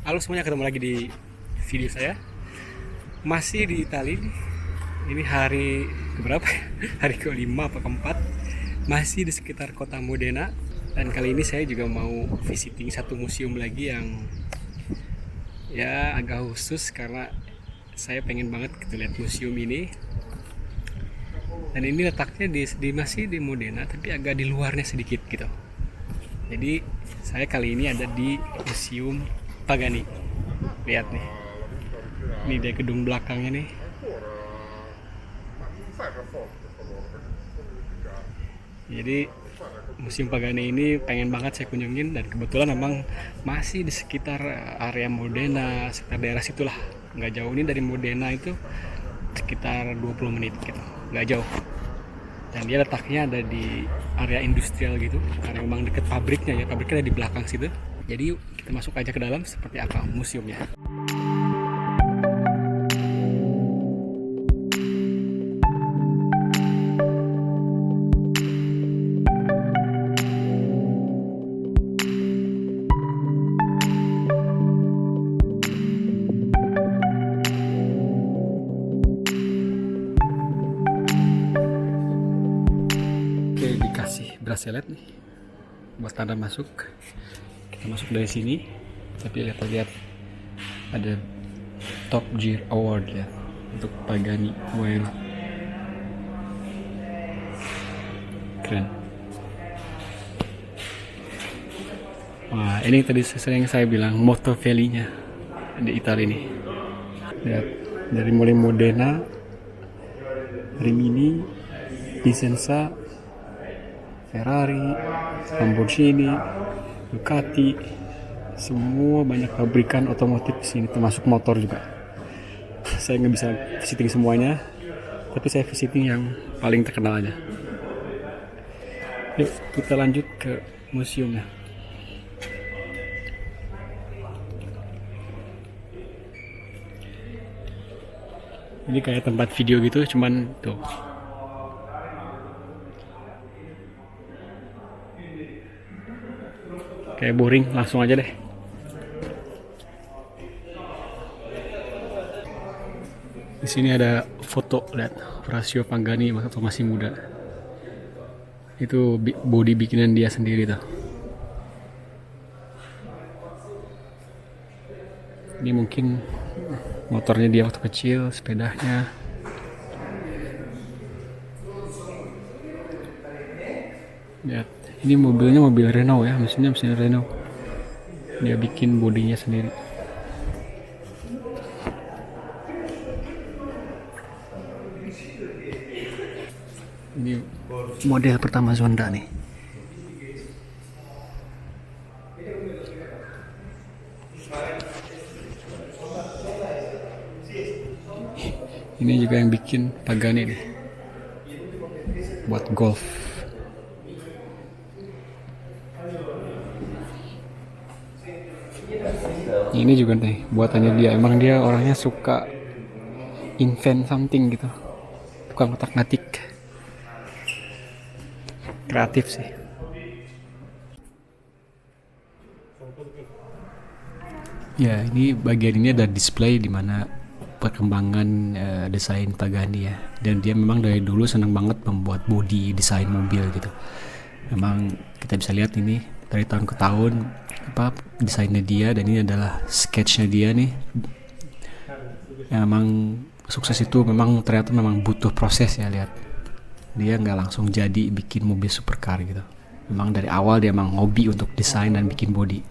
Halo semuanya, ketemu lagi di video saya. Masih di Italia nih. Ini hari keberapa ya? Hari kelima apa keempat. Masih di sekitar kota Modena. Dan kali ini saya juga mau visiting satu museum lagi yang ya agak khusus karena saya pengen banget gitu lihat museum ini. Dan ini letaknya masih di Modena tapi agak di luarnya sedikit gitu. Jadi saya kali ini ada di Museum Pagani. Lihat nih. Ini dia gedung belakangnya nih. Jadi Museum Pagani ini pengen banget saya kunjungin, dan kebetulan memang masih di sekitar area Modena, sekitar daerah situlah. Nggak jauh, ini dari Modena itu sekitar 20 menit gitu. Nggak jauh. Dan dia letaknya ada di area industrial gitu, karena memang deket pabriknya ya. Pabriknya ada di belakang situ. Jadi yuk kita masuk aja ke dalam seperti apa museumnya. Oke, dikasih bracelet nih buat tanda masuk. Kita masuk dari sini, tapi lihat-lihat ada Top Gear Award ya untuk Pagani Bueno. Keren. Wah, ini tadi sering saya bilang Moto Valley-nya di Italia ini. Lihat, dari mulai Modena, Rimini, Vicenza, Ferrari, Lamborghini, Ducati, semua banyak pabrikan otomotif di sini, termasuk motor juga. Saya nggak bisa visiting semuanya, tapi saya visiting yang paling terkenal aja. Yuk kita lanjut ke museumnya. Ini kayak tempat video gitu, cuman tuh. Kayak boring, langsung aja deh. Di sini ada foto, lihat Horacio Pagani waktu masih muda. Itu body bikinan dia sendiri tuh. Ini mungkin motornya dia waktu kecil, sepedanya. Lihat, ini mobilnya mobil Renault ya, mesin Renault. Dia bikin bodinya sendiri. Ini model pertama Zonda nih. Ini juga yang bikin Pagani nih, buat golf. Ini juga nih buatannya dia. Emang dia orangnya suka invent something gitu, tukang ngotak-ngatik, kreatif sih. Ya, ini bagian ini ada display di mana perkembangan desain Pagani ya. Dan dia memang dari dulu senang banget membuat body desain mobil gitu. Memang kita bisa lihat ini dari tahun ke tahun apa desainnya dia, dan ini adalah sketchnya dia nih. Ya, memang sukses itu memang ternyata memang butuh proses ya. Lihat, dia nggak langsung jadi bikin mobil supercar gitu. Memang dari awal dia memang hobi untuk desain dan bikin body.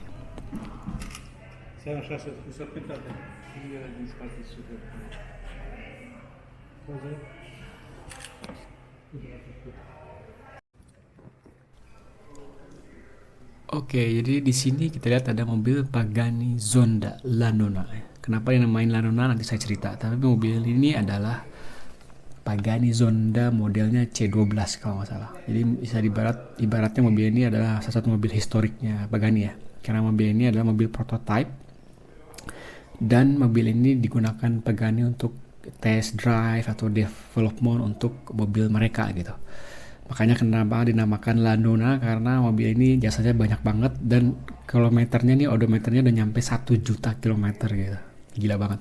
Oke, jadi di sini kita lihat ada mobil Pagani Zonda Lanona. Kenapa dinamain Lanona nanti saya cerita. Tapi mobil ini adalah Pagani Zonda modelnya C12 kalau nggak salah. Jadi bisa ibaratnya mobil ini adalah salah satu mobil historiknya Pagani ya. Karena mobil ini adalah mobil prototype, dan mobil ini digunakan Pagani untuk test drive atau development untuk mobil mereka gitu. Makanya kenapa dinamakan Landona, karena mobil ini jasanya banyak banget dan kilometernya nih, odometernya udah nyampe 1 juta kilometer gitu. Gila banget.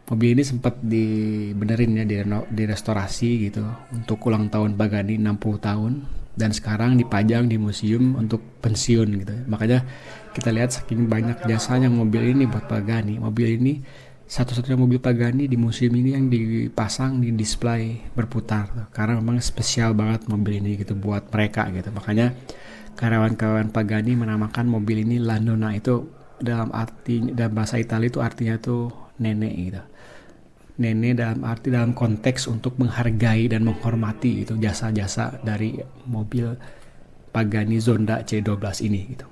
Mobil ini sempat dibenerin ya, direstorasi gitu untuk ulang tahun Pagani 60 tahun, dan sekarang dipajang di museum untuk pensiun gitu. Makanya kita lihat saking banyak jasanya mobil ini buat Pagani. Mobil ini satu-satunya mobil Pagani di museum ini yang dipasang di display berputar, karena memang spesial banget mobil ini gitu buat mereka gitu. Makanya karyawan-karyawan Pagani menamakan mobil ini Landona. Itu dalam bahasa Italia itu artinya tuh nenek gitu. Nenek dalam konteks untuk menghargai dan menghormati itu jasa-jasa dari mobil Pagani Zonda C12 ini gitu.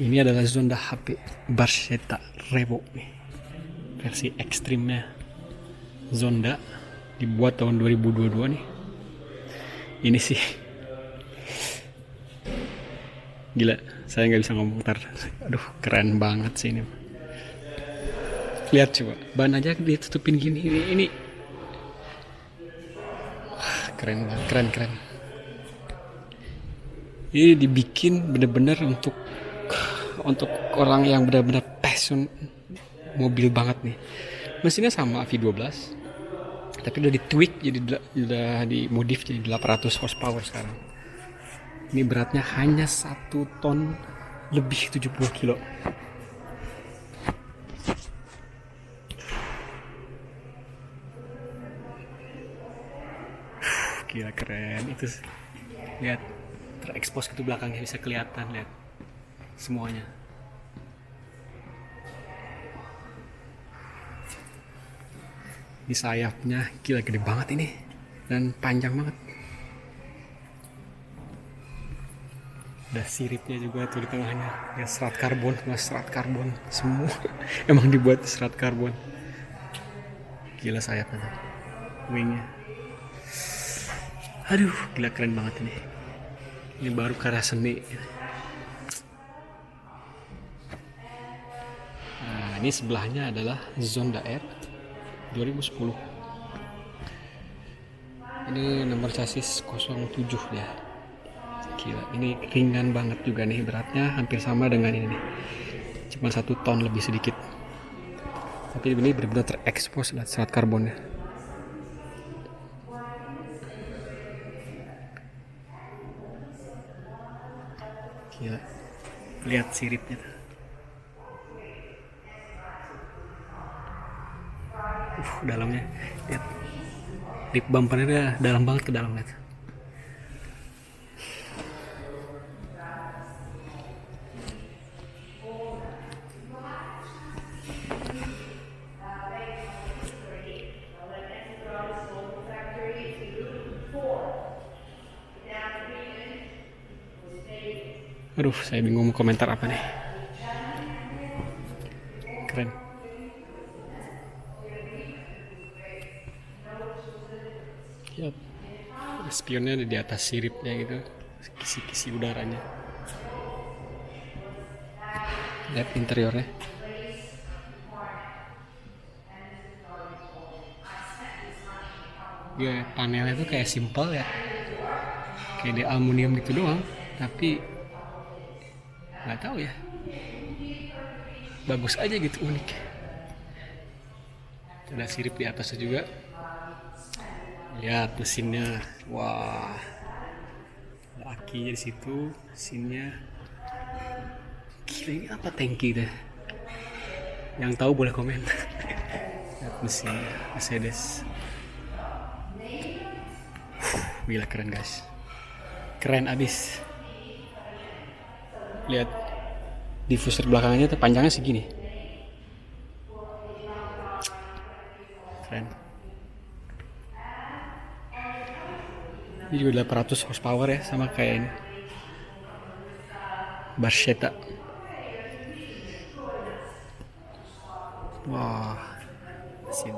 Ini adalah Zonda HP Barchetta Revo nih, versi ekstrimnya Zonda, dibuat tahun 2022 nih. Ini sih gila, saya nggak bisa ngomong ntar. Aduh, keren banget sih ini. Lihat coba, ban aja ditutupin gini. Ini wah, keren banget, keren. Ini dibikin bener-bener untuk orang yang benar-benar passion mobil banget nih. Mesinnya sama V12, tapi udah ditweak, jadi udah dimodif jadi 800 horsepower sekarang. Ini beratnya hanya 1 ton lebih, 70 kilo. Gila, keren. Itu lihat, terekspos ke belakangnya bisa kelihatan, lihat semuanya. Ini sayapnya gila, gede banget ini dan panjang banget. Ada siripnya juga tuh di tengahnya, ya serat karbon semua. Emang dibuat serat karbon. Gila sayapnya tuh, wingnya. Aduh, gila keren banget ini. Ini baru karya seni. Nah, ini sebelahnya adalah Zonda R 2010. Ini nomor chassis 07 ya. Gila, ini ringan banget juga nih, beratnya hampir sama dengan ini nih. Cuma 1 ton lebih sedikit. Tapi ini benar-benar terekspos dan serat karbonnya. Gila. Lihat siripnya tuh. Dalamnya lihat, lip bumpernya udah dalam banget ke dalamnya. Aduh, saya bingung mau komentar apa nih. Keren. Lihat, spionnya ada di atas siripnya gitu, kisi-kisi udaranya. Lihat interiornya. Ya, panelnya tuh kayak simple ya, kayak di aluminium gitu doang, tapi nggak tahu ya, bagus aja gitu, unik. Ada sirip di atasnya juga. Lihat mesinnya, wah, ada akinya di situ, mesinnya. Gila, ini apa tangki deh? Yang tahu boleh komen. Lihat mesinnya, Mercedes. Gila, keren guys, keren abis. Lihat diffuser belakangnya tuh panjangnya segini. Keren. Ini juga 800 horsepower ya, sama kayak ini Barchetta. Wah, mesin.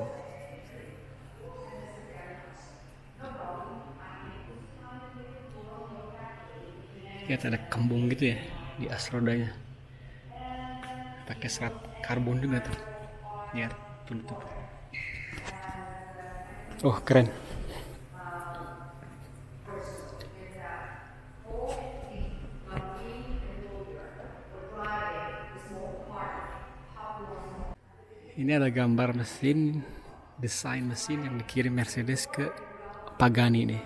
Lihat ada kembung gitu ya di as rodanya. Pakai serat karbon juga tuh. Lihat tutup. Oh, keren. Ini ada gambar mesin, desain mesin yang dikirim Mercedes ke Pagani nih,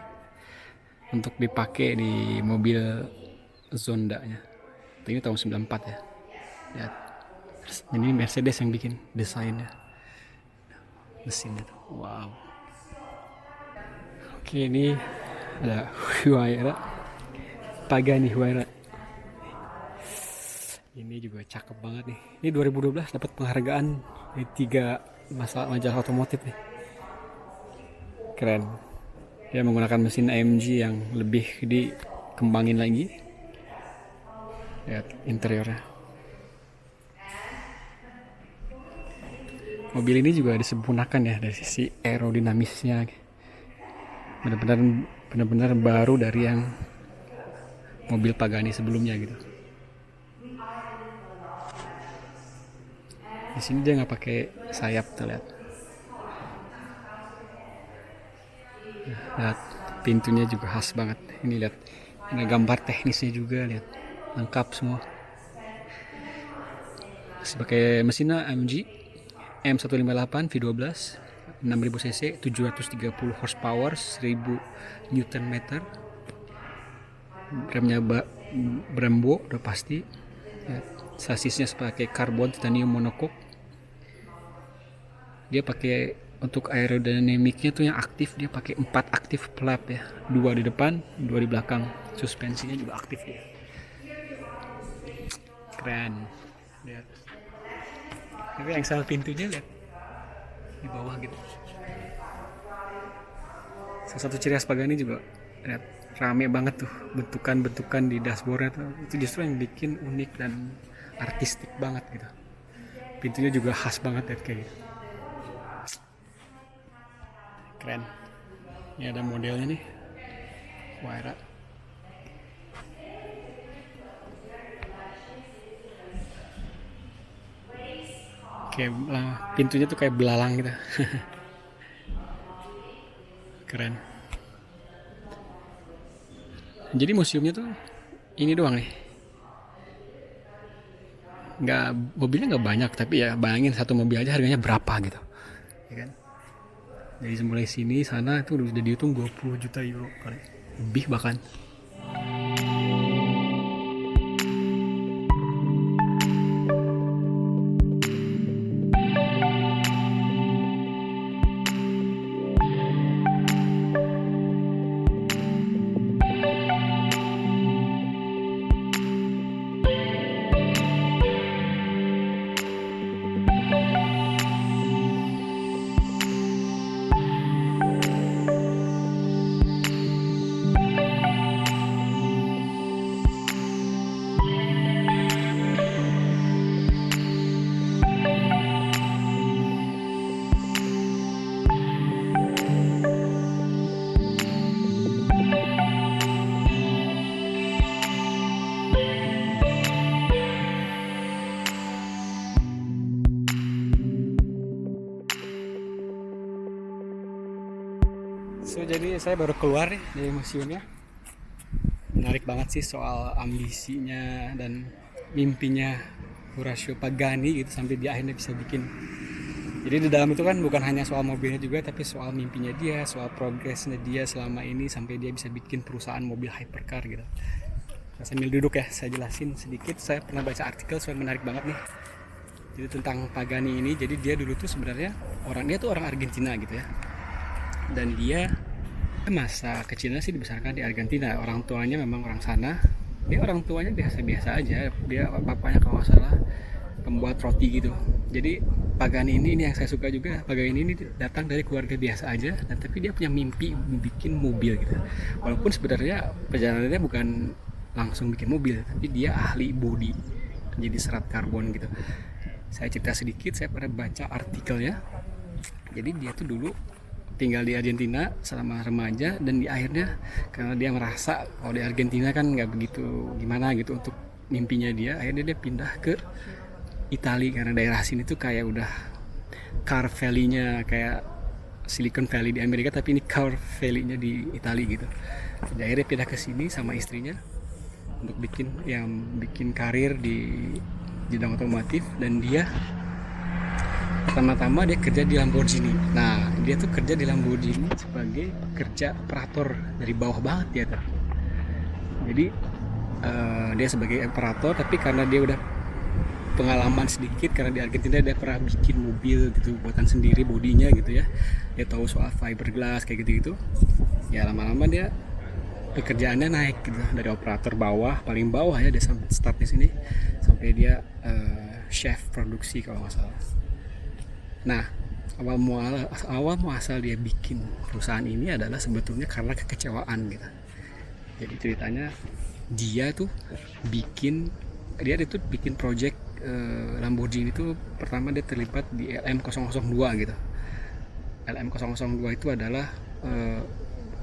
untuk dipakai di mobil Zonda-nya. Ini tahun 94 ya. Lihat. Ini Mercedes yang bikin desainnya. Mesinnya tuh. Wow. Oke, ini ada Huayra. Pagani Huayra. Ini juga cakep banget nih. Ini 2012 dapat penghargaan di 3 majalah otomotif nih. Keren. Dia menggunakan mesin AMG yang lebih dikembangin lagi. Lihat interiornya. Mobil ini juga disempurnakan ya dari sisi aerodinamisnya. Benar-benar baru dari yang mobil Pagani sebelumnya gitu. Di sini dia nggak pakai sayap tuh, lihat. Lihat pintunya juga khas banget. Ini lihat, ini gambar teknisnya juga, lihat lengkap semua. Masih pakai mesinnya AMG M158 V12 6000 cc, 730 horsepower, 1000 Newton meter. Remnya Brembo udah pasti. Lihat, sasisnya pakai karbon titanium monocoque. Dia pakai untuk aerodinamiknya tuh yang aktif, dia pakai 4 aktif flap ya, 2 di depan, 2 di belakang. Suspensinya juga aktif ya. Keren. Lihat. Tapi yang salah pintunya, lihat di bawah gitu. Salah satu ciri khas Pagani juga, lihat rame banget tuh bentukan-bentukan di dashboardnya tuh. Itu justru yang bikin unik dan artistik banget gitu. Pintunya juga khas banget ya kayak gitu. Keren. Ini ada modelnya nih, Huayra. Kayak pintunya tuh kayak belalang gitu. Keren. Jadi museumnya tuh ini doang nih. Mobilnya nggak banyak, tapi ya bayangin satu mobil aja harganya berapa gitu, ya kan? Dari mulai sini sana itu udah dihitung 20 juta euro kali, lebih bahkan. So, jadi saya baru keluar nih dari museumnya. Menarik banget sih soal ambisinya dan mimpinya Horacio Pagani gitu, sampai di akhirnya bisa bikin. Jadi di dalam itu kan bukan hanya soal mobilnya juga, tapi soal mimpinya dia, soal progresnya dia selama ini sampai dia bisa bikin perusahaan mobil hypercar gitu. Nah, sambil duduk ya, saya jelasin sedikit. Saya pernah baca artikel soal menarik banget nih. Jadi tentang Pagani ini, jadi dia dulu tuh sebenarnya dia tuh orang Argentina gitu ya. Dan dia masa kecilnya sih dibesarkan di Argentina. Orang tuanya memang orang sana, Dia orang tuanya biasa-biasa aja, dia bapaknya kalau nggak salah pembuat roti gitu. Jadi Pagani ini yang saya suka juga, Pagani ini datang dari keluarga biasa aja, dan tapi dia punya mimpi bikin mobil gitu. Walaupun sebenarnya perjalanannya bukan langsung bikin mobil, tapi dia ahli body, jadi serat karbon gitu. Saya cerita sedikit, saya pernah baca artikelnya. Jadi dia tuh dulu tinggal di Argentina selama remaja, dan di akhirnya karena dia merasa kalau di Argentina kan nggak begitu gimana gitu untuk mimpinya dia, akhirnya dia pindah ke Italia karena daerah sini tuh kayak udah Car Valley-nya kayak Silicon Valley di Amerika, tapi ini Car Valley-nya di Italia gitu. Jadi akhirnya pindah ke sini sama istrinya untuk bikin karir di bidang otomotif, dan dia pertama-tama dia kerja di Lamborghini. Nah, dia tuh kerja di Lamborghini sebagai pekerja operator dari bawah banget dia tuh. Jadi dia sebagai operator, tapi karena dia udah pengalaman sedikit, karena di Argentina dia pernah bikin mobil gitu buatan sendiri bodinya gitu ya. Dia tahu soal fiberglass kayak gitu-gitu. Ya lama-lama dia pekerjaannya naik gitu, dari operator bawah, paling bawah ya, dia start di sini sampai dia chef produksi kalau nggak salah. Nah, awal muasal dia bikin perusahaan ini adalah sebetulnya karena kekecewaan gitu. Jadi ceritanya dia tuh bikin project Lamborghini itu. Pertama dia terlibat di LM002 gitu. LM002 itu adalah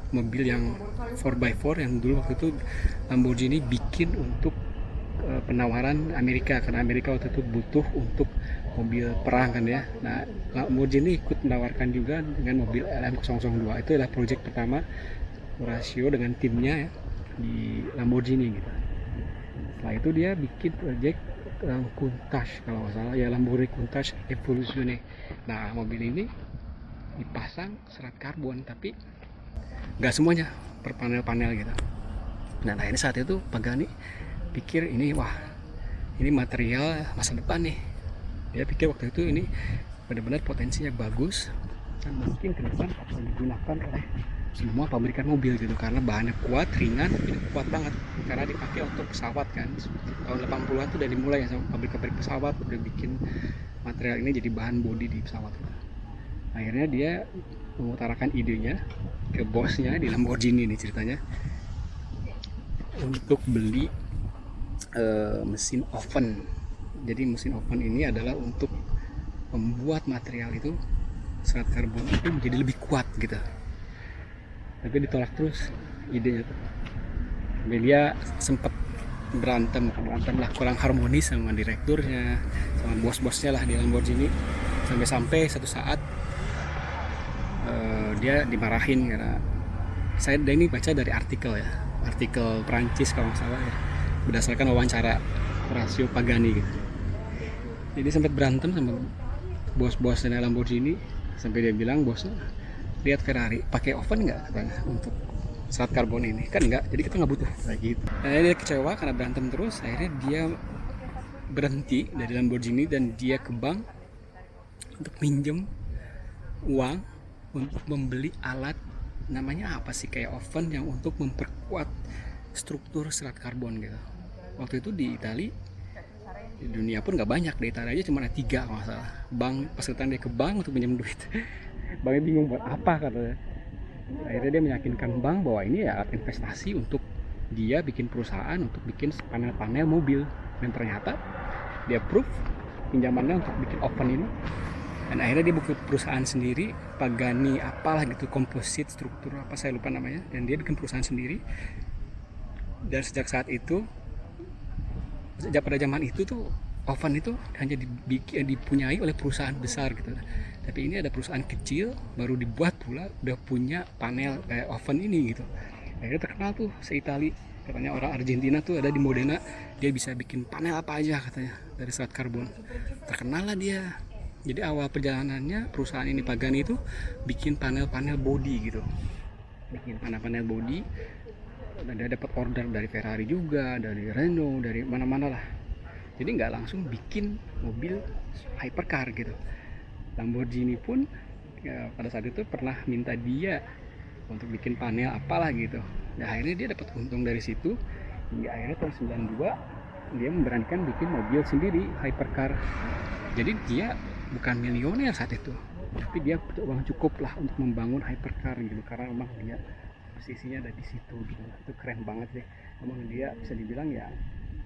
mobil yang 4x4 yang dulu waktu itu Lamborghini bikin untuk penawaran Amerika, karena Amerika waktu itu butuh untuk mobil perang kan ya. Nah, Lamborghini ikut menawarkan juga dengan mobil LM002. Itu adalah proyek pertama Horacio dengan timnya ya, di Lamborghini gitu. Setelah itu dia bikin proyek Countach kalau nggak salah ya, Lamborghini Countach Evoluzione. Nah, mobil ini dipasang serat karbon, tapi nggak semuanya, per panel-panel gitu. Nah, ini saat itu Pagani pikir ini material masa depan nih. Dia pikir waktu itu ini benar-benar potensinya bagus dan mungkin ke depan akan digunakan oleh semua pabrikan mobil gitu, karena bahannya kuat, ringan, ini kuat banget karena dipakai untuk pesawat kan. Tahun 80-an tuh udah dimulai ya sama pabrik-pabrik pesawat udah bikin material ini jadi bahan bodi di pesawat. Akhirnya dia mengutarakan idenya ke bosnya di Lamborghini nih ceritanya, untuk beli mesin oven. Jadi mesin oven ini adalah untuk membuat material itu, serat karbon itu menjadi lebih kuat gitu. Tapi ditolak terus idenya tuh. Sampai dia sempat berantem lah, kurang harmonis sama direkturnya, sama bos-bosnya lah di Lamborghini. Sampai satu saat dia dimarahin karena saya ini baca dari artikel Perancis kalau nggak salah ya, berdasarkan wawancara Horacio Pagani gitu. Jadi sempat berantem sama bos-bos dari Lamborghini, sampai dia bilang, bosnya, lihat Ferrari pakai oven nggak katanya untuk serat karbon ini, kan nggak, jadi kita nggak butuh kayak gitu. Akhirnya dia kecewa karena berantem terus. Akhirnya dia berhenti dari Lamborghini dan dia ke bank untuk minjem uang untuk membeli alat, namanya apa sih, kayak oven yang untuk memperkuat struktur serat karbon gitu. Waktu itu di Italia, di dunia pun nggak banyak, di Italia aja cuma ada 3 kalau nggak salah bank. Pas dia ke bank untuk pinjam duit, banknya bingung buat apa katanya. Akhirnya dia meyakinkan bank bahwa ini ya alat investasi untuk dia bikin perusahaan untuk bikin panel-panel mobil, dan ternyata dia approve pinjamannya untuk bikin oven ini. Dan akhirnya dia buka perusahaan sendiri, Pagani apalah gitu, komposit struktur apa saya lupa namanya, dan dia bikin perusahaan sendiri. Dan sejak saat itu, sejak pada zaman itu tuh oven itu hanya dipunyai oleh perusahaan besar gitu. Tapi ini ada perusahaan kecil baru dibuat pula udah punya panel kayak oven ini gitu. Akhirnya terkenal tuh se-Itali, katanya orang Argentina tuh ada di Modena, dia bisa bikin panel apa aja katanya dari serat karbon. Terkenal lah dia. Jadi awal perjalanannya perusahaan ini Pagani itu bikin panel-panel body gitu, bikin panel-panel body. Dan dia dapat order dari Ferrari juga, dari Renault, dari mana-mana lah. Jadi nggak langsung bikin mobil hypercar gitu. Lamborghini pun ya, pada saat itu pernah minta dia untuk bikin panel apalah gitu. Nah, akhirnya dia dapat untung dari situ. hingga akhirnya tahun 92 dia memberanikan bikin mobil sendiri hypercar. Jadi dia bukan milioner saat itu, tapi dia butuh uang cukup lah untuk membangun hypercar gitu, karena memang dia posisinya ada di situ gitu. Itu keren banget sih. Memang dia bisa dibilang ya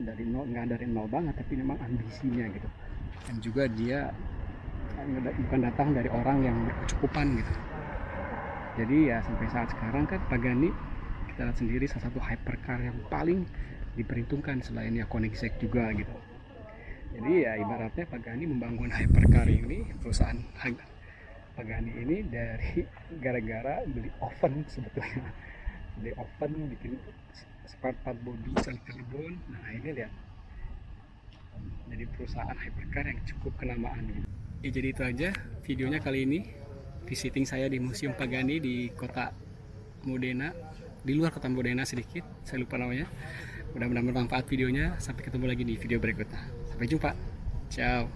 dari nol, nggak dari nol banget, tapi memang ambisinya gitu. Dan juga dia bukan datang dari orang yang berkecukupan gitu. Jadi ya sampai saat sekarang kan Pagani kita lihat sendiri salah satu hypercar yang paling diperhitungkan selain ya Koenigsegg juga gitu. Jadi ya ibaratnya Pagani membangun hypercar ini, perusahaan Pagani ini dari gara-gara beli oven sebetulnya. Beli oven, bikin spare part body sel karbon. Nah ini lihat, jadi perusahaan hypercar yang cukup kenamaan gitu. Ya jadi itu aja videonya kali ini, visiting saya di Museum Pagani di kota Modena, di luar kota Modena sedikit, saya lupa namanya. Mudah-mudahan bermanfaat videonya. Sampai ketemu lagi di video berikutnya. Sampai jumpa. Ciao.